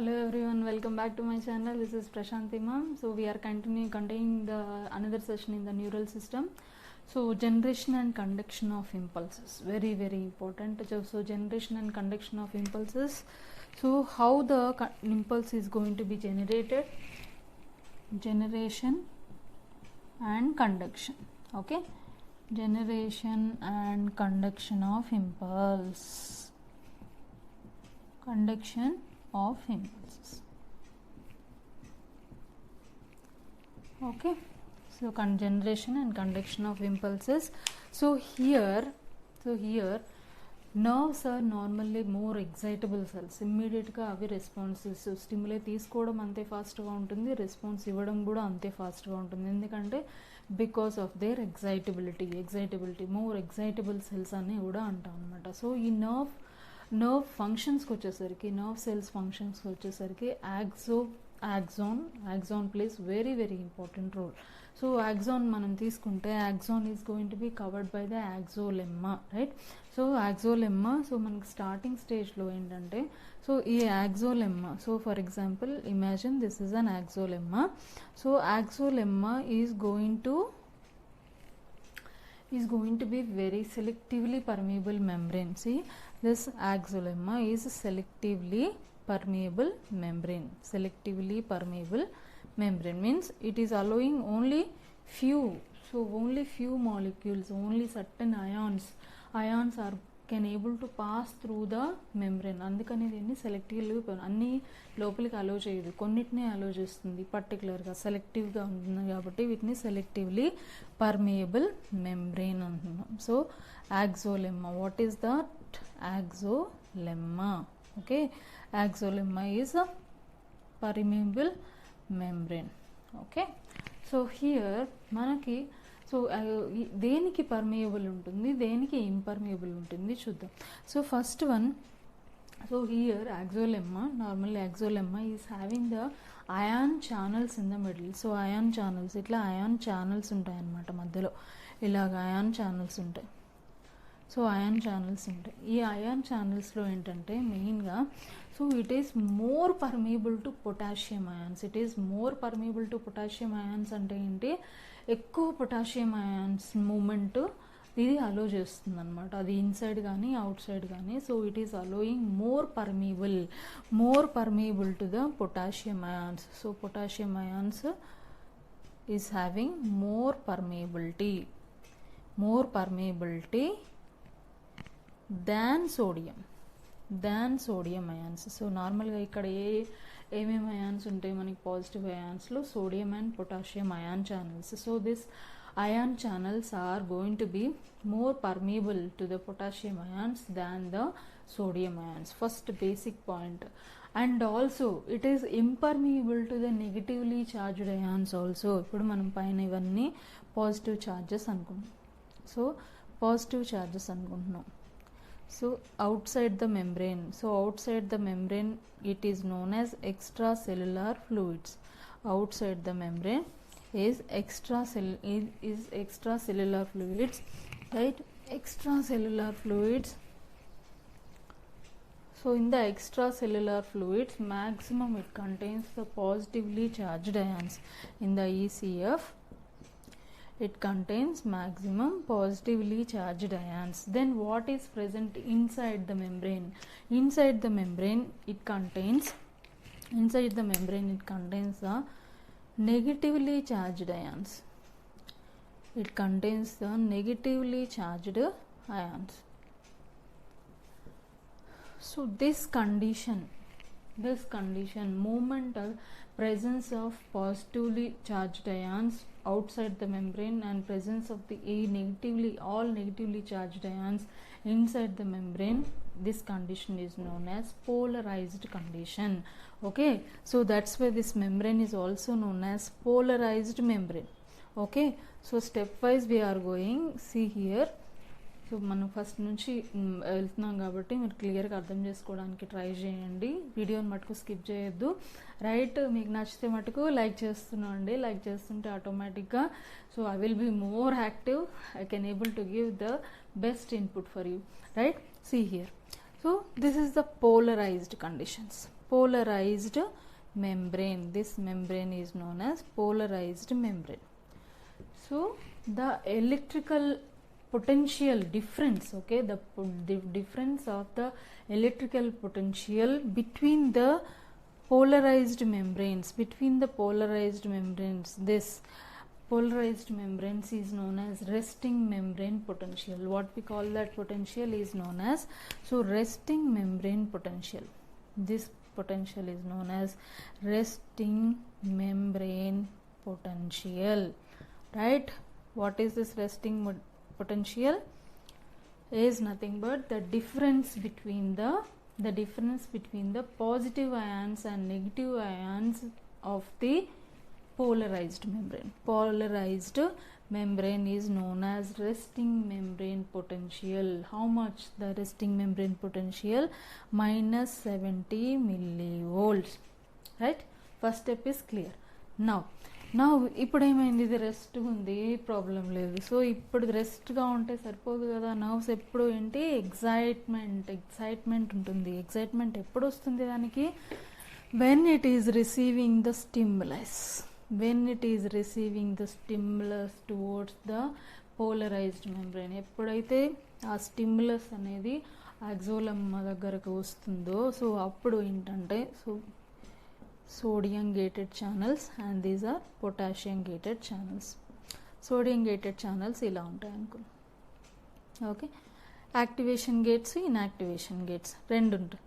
Hello everyone, welcome back to my channel. This is Prashanti ma'am. So we are continuing the another session in the neural system. So generation and conduction of impulses, very important. So generation and conduction of impulses. So how the impulse is going to be generated? Generation and conduction. Okay, generation and conduction of impulse. Conduction of impulses. Okay, so generation and conduction of impulses. So here nerves are normally more excitable cells. Immediate ga avi responses, so stimuli తీసుకోవడం అంతే fast గా ఉంటుంది, response ఇవ్వడం కూడా అంతే fast గా ఉంటుంది. ఎందుకంటే because of their excitability more excitable cells అని కూడా అంటాం అనమాట. సో ఈ నర్వ్ ఫంక్షన్స్కి వచ్చేసరికి, నర్వ్ సెల్స్ ఫంక్షన్స్కి వచ్చేసరికి axon plays very important role. So axon మనం తీసుకుంటే axon is going to be covered by the axolemma, right? So axolemma, so మనకి స్టార్టింగ్ స్టేజ్లో ఏంటంటే, సో ఈ axolemma, so for example imagine this is an axolemma. So axolemma is going to be very selectively permeable membrane. See, this axolemma is selectively permeable membrane. Selectively permeable membrane means it is allowing only few molecules, only certain ions are can able to pass through the membrane. అందుకని దీన్ని selectively అన్ని లోపలికి అలో చేయదు, కొన్నిటినే అలో చేస్తుంది, పర్టికులర్గా సెలెక్టివ్గా ఉంటుంది కాబట్టి వీటిని సెలెక్టివ్లీ పర్మియబుల్ మెంబ్రెయిన్ అంటున్నాం. So axolemma, what is that? axolemma. Okay, axolemma is a permeable membrane. Okay, so here మనకి సో దేనికి పర్మియబుల్ ఉంటుంది, దేనికి ఇంపర్మియబుల్ ఉంటుంది చూద్దాం. So first one, so here axolemma, normally axolemma is having the ion channels in the middle. So ion channels, ఇట్లా ion channels ఉంటాయి అన్నమాట మధ్యలో, ఇలాగ అయాన్ ఛానల్స్ ఉంటాయి. సో అయాన్ ఛానల్స్ ఉంటాయి. ఈ అయాన్ ఛానల్స్లో ఏంటంటే మెయిన్గా, so it is more permeable to potassium ions. It is more permeable to potassium ions అంటే ఏంటి, ఎక్కువ పొటాషియం అయాన్స్ మూమెంట్ ఇది అలో చేస్తుంది అనమాట, అది ఇన్సైడ్ కానీ అవుట్ సైడ్ కానీ. So it is allowing more permeable to the potassium ions. So potassium ions is having more permeability than sodium ions. So నార్మల్గా ఇక్కడ ఏమేమి అయాన్స్ ఉంటాయి మనకి పాజిటివ్ అయాన్స్లో? Sodium and potassium ion channels. So this ion channels are going to be more permeable to the potassium ions than the sodium ions. First basic point. And also it is impermeable to the negatively charged ions also. ఇప్పుడు మనం పైన ఇవన్నీ positive charges అనుకుంటున్నాం. So positive charges అనుకుంటున్నాం. So outside the membrane, it is known as extracellular fluids. Outside the membrane is extracellular fluids, right? Extracellular fluids. So in the extracellular fluids, maximum it contains the positively charged ions. In the ECF, it contains maximum positively charged ions. Then what is present inside the membrane? Inside the membrane it contains the negatively charged ions. It contains the negatively charged ions. So this condition, movement or presence of positively charged ions outside the membrane and presence of the all negatively charged ions inside the membrane, this condition is known as polarized condition. Okay, so that's why this membrane is also known as polarized membrane. Okay, so stepwise we are going. See here, so మనం first నుంచి వెళ్తున్నాం కాబట్టి మీరు క్లియర్గా అర్థం చేసుకోవడానికి try చేయండి, వీడియోని మటుకు స్కిప్ చేయొద్దు. రైట్, మీకు నచ్చితే మటుకు లైక్ చేస్తున్నాండి, లైక్ చేస్తుంటే ఆటోమేటిక్గా so I will be more active, I can able to give the best input for you. Right, see here. So this is the polarized conditions. polarized membrane. This membrane is known as polarized membrane. So the electrical potential difference, okay, the difference of the electrical potential between the polarized membranes, this polarized membranes is known as resting membrane potential. What we call that potential is known as, so resting membrane potential. This potential is known as resting membrane potential, right? What is this resting potential? Is nothing but the difference between the positive ions and negative ions of the polarized membrane. Polarized membrane is known as resting membrane potential. How much? The resting membrane potential minus 70 millivolts, right? First step is clear. Now ఇప్పుడు ఏమైంది, ఇది rest ఉంది, ఏ problem లేదు. So ఇప్పుడు రెస్ట్గా ఉంటే సరిపోదు కదా. Nerves ఎప్పుడు ఏంటి, ఎగ్జైట్మెంట్ ఉంటుంది. ఎగ్జైట్మెంట్ ఎప్పుడు వస్తుంది దానికి, when it is receiving the stimulus, towards the polarized membrane. ఎప్పుడైతే ఆ స్టిమ్యులస్ అనేది యాక్సోలమ్మ దగ్గరకు వస్తుందో, సో అప్పుడు ఏంటంటే, so sodium gated channels and these are potassium gated channels. Sodium gated channels ఇలా ఉంటాయి అనుకో. Okay, activation gates, inactivation gates రెండు ఉంటాయి.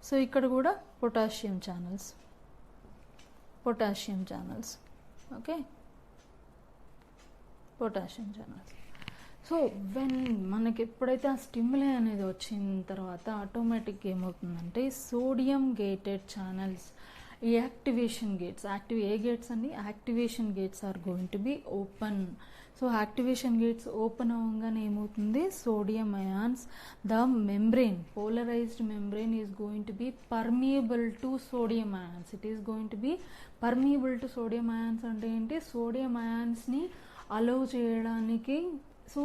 సో ఇక్కడ కూడా potassium channels, okay, potassium channels. So when మనకి ఎప్పుడైతే ఆ స్టిమ్యులై అనేది వచ్చిన తర్వాత ఆటోమేటిక్గా ఏమవుతుందంటే, సోడియం గేటెడ్ ఛానల్స్, ఈ యాక్టివేషన్ గేట్స్, ఏ గేట్స్ అండి, activation gates are going to be open. So activation gates open అవ్వగానే ఏమవుతుంది, sodium ions, the membrane, polarized membrane is going to be permeable to sodium ions. It is going to be permeable to sodium ions అంటే ఏంటి, sodium అయాన్స్ని allow చేయడానికి. So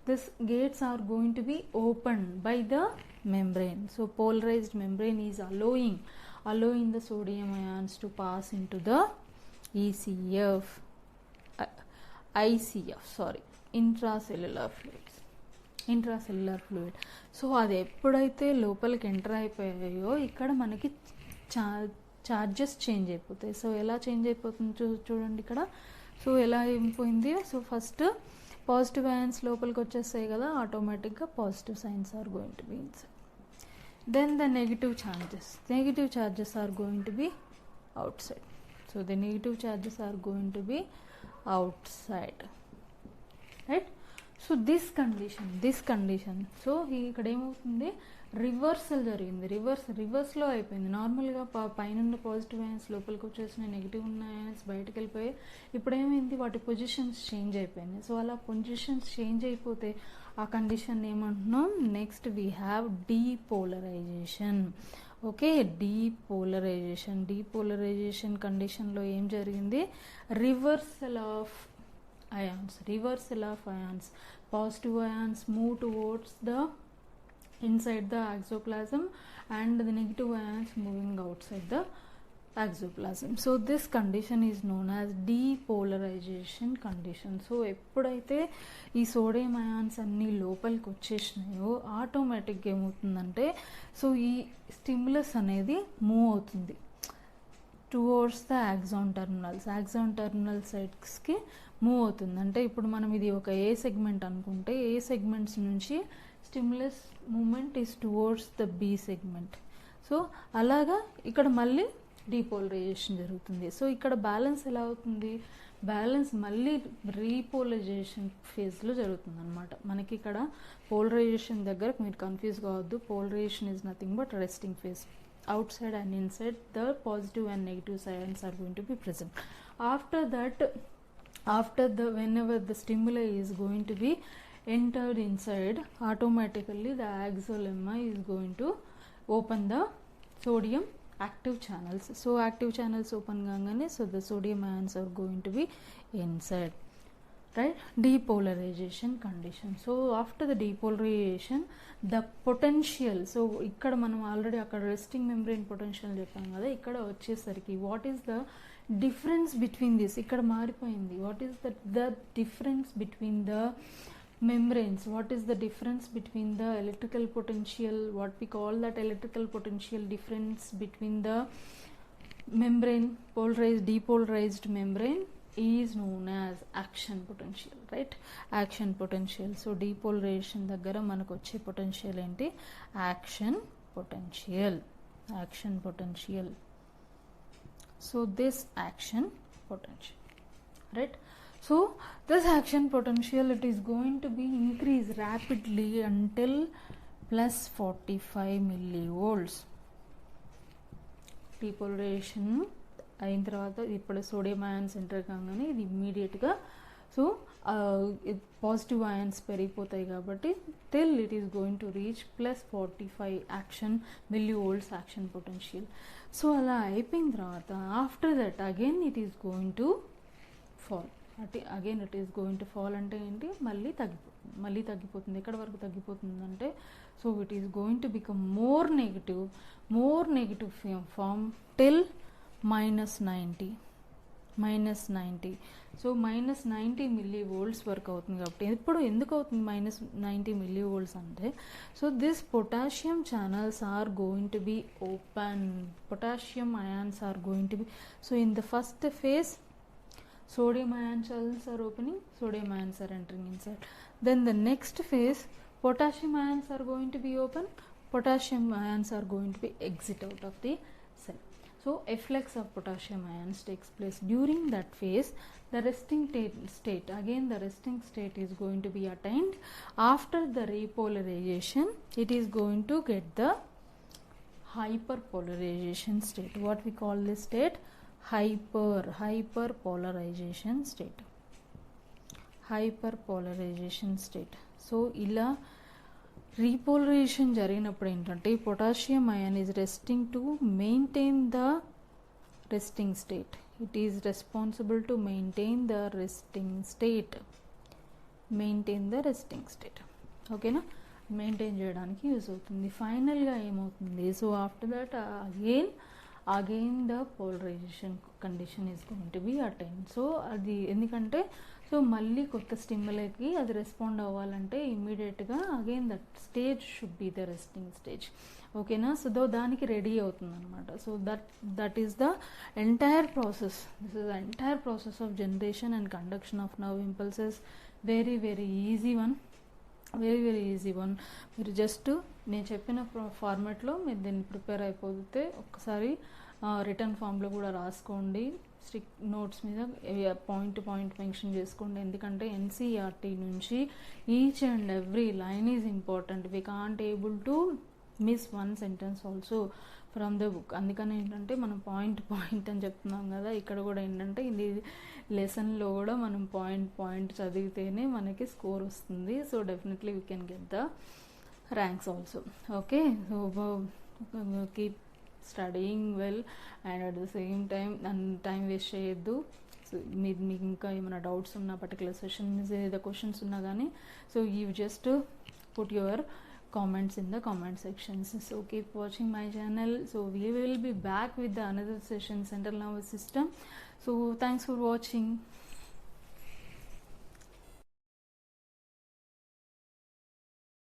this gates are going to be open by the membrane. So polarized membrane is allowing the sodium ions to pass into the intracellular fluid. So అది ఎప్పుడైతే లోపలికి enter అయిపోయాయో ఇక్కడ మనకి charges change అయిపోతాయి. So ఎలా change అయిపోతుంది చూడండి ఇక్కడ. సో ఎలా అయిపోయింది, సో ఫస్ట్ పాజిటివ్ అయాన్స్ లోపలికి వచ్చేస్తాయి కదా, ఆటోమేటిక్గా positive signs are going to be inside. Then the negative charges are going to be outside. So the negative charges are going to be outside, right? So this condition, so ఇక్కడ ఏమవుతుంది, reversal జరిగింది, రివర్స్లో అయిపోయింది. నార్మల్గా పైన positive ions లోపలికి వచ్చేసిన, negative ఉన్న అయాన్స్ బయటకు వెళ్ళిపోయి, ఇప్పుడు ఏమైంది, వాటి పొజిషన్స్ చేంజ్ అయిపోయినాయి. సో అలా పొజిషన్స్ చేంజ్ అయిపోతే ఆ కండిషన్ ఏమంటున్నాం, next we have depolarization. Okay, depolarization కండిషన్లో ఏం జరిగింది, reversal of ions. Positive ions move towards the inside the exoplasm and the negative ions moving outside the exoplasm. So this condition is known as depolarization condition. So ఎప్పుడైతే ఈ sodium ions అన్ని లోపలికి వచ్చేసినాయో ఆటోమేటిక్గా ఏమవుతుందంటే, so ఈ stimulus అనేది move అవుతుంది towards the axon terminal సైట్స్కి మూవ్ అవుతుంది. అంటే ఇప్పుడు మనం ఇది ఒక ఏ సెగ్మెంట్ అనుకుంటే, ఏ సెగ్మెంట్స్ నుంచి stimulus movement is towards the B segment. So అలాగా ఇక్కడ మళ్ళీ డీపోలరైజేషన్ జరుగుతుంది. సో ఇక్కడ బ్యాలెన్స్ ఎలా అవుతుంది, బ్యాలెన్స్ మళ్ళీ రీపోలరైజేషన్ ఫేజ్లో జరుగుతుంది అనమాట. మనకి ఇక్కడ పోలరైజేషన్ దగ్గర మీరు కన్ఫ్యూజ్ కావద్దు. Polarization is nothing but resting phase. outside and inside the positive and negative ions are going to be present. After the whenever the stimuli is going to be entered inside, automatically the axolemma is going to open the sodium active channels. So active channels open gangane, so the sodium ions are going to be inside. right? Depolarization condition. So after the depolarization, the potential, so ఇక్కడ మనం already అక్కడ resting membrane potential చెప్పాం కదా, ఇక్కడ వచ్చేసరికి what is the difference between this, ఇక్కడ మారిపోయింది. What is the difference between the membranes, what is the difference between the electrical potential, what we call that electrical potential difference between the membrane, polarized, depolarized membrane is known as action potential, right? Action potential. So depolarization దగ్గర మనకు వచ్చే potential ఏంటి? action potential. action potential. So this action potential, right? So this action potential, it is going to be increased rapidly until plus 45 millivolts. Depolarization అయిన తర్వాత ఇప్పుడు sodium ions enter కాగానే ఇది ఇమ్మీడియట్గా సో పాజిటివ్ అయాన్స్ పెరిగిపోతాయి కాబట్టి till it is going to reach plus 45 action millivolts action potential. So అలా అయిపోయిన తర్వాత after that again it is going to fall. Again it is going to fall అంటే ఏంటి? మళ్ళీ తగ్గిపోతుంది. ఎక్కడి వరకు తగ్గిపోతుంది అంటే so it is going to become more negative form till -90. So -90 millivolts వరకు అవుతుంది. కాబట్టి ఇప్పుడు ఎందుకు అవుతుంది -90 millivolts అంటే so this potassium channels are going to be open, potassium ions are going to be, so in the first phase sodium ion channels are opening, sodium ions are entering inside. Then the next phase, potassium ions are going to be open, potassium ions are going to be exit out of the cell. So efflux of potassium ions takes place during that phase. The resting state, again the resting state is going to be attained. After the repolarization, it is going to get the hyperpolarization state. What we call this state? hyperpolarization state. hyperpolarization state. So ఇలా repolarization జరిగినప్పుడు ఏంటంటే potassium ion is resting to maintain the resting state. It is responsible to maintain the resting state. ఓకేనా? Maintain చేయడానికి use అవుతుంది. ఫైనల్గా ఏమవుతుంది? So after that again the polarization condition is going to be attained. So అది ఎందుకంటే so మళ్ళీ కొత్త స్టిమ్యులైకి అది రెస్పాండ్ అవ్వాలంటే ఇమ్మీడియట్గా again that stage should be the resting stage. ఓకేనా? సో దానికి రెడీ అవుతుంది అనమాట. So that is the entire process. This is the entire process of generation and conduction of nerve impulses. Very easy one. మీరు just నేను చెప్పిన ఫార్మాట్లో మీరు దీన్ని ప్రిపేర్ అయిపోతే ఒక్కసారి రిటర్న్ ఫామ్లో కూడా రాసుకోండి. స్ట్రిక్ నోట్స్ మీద పాయింట్ మెన్షన్ చేసుకోండి. ఎందుకంటే ఎన్సీఆర్టీ నుంచి each and every line is important. We can't able to miss one sentence also from the book. అందుకని ఏంటంటే మనం పాయింట్ అని చెప్తున్నాం కదా, ఇక్కడ కూడా ఏంటంటే ఇది లెసన్లో కూడా మనం పాయింట్ చదివితేనే మనకి స్కోర్ వస్తుంది. So definitely we can get the ranks also. Okay, so keep studying well and at the same time waste చేయొద్దు. సో మీకు ఇంకా ఏమైనా డౌట్స్ ఉన్నా పర్టికులర్ సెషన్స్ ఏదో క్వశ్చన్స్ ఉన్నా కానీ so you just put your comments in the comment sections. So keep watching my channel. So we will be back with the another session, central nervous system. So thanks for watching.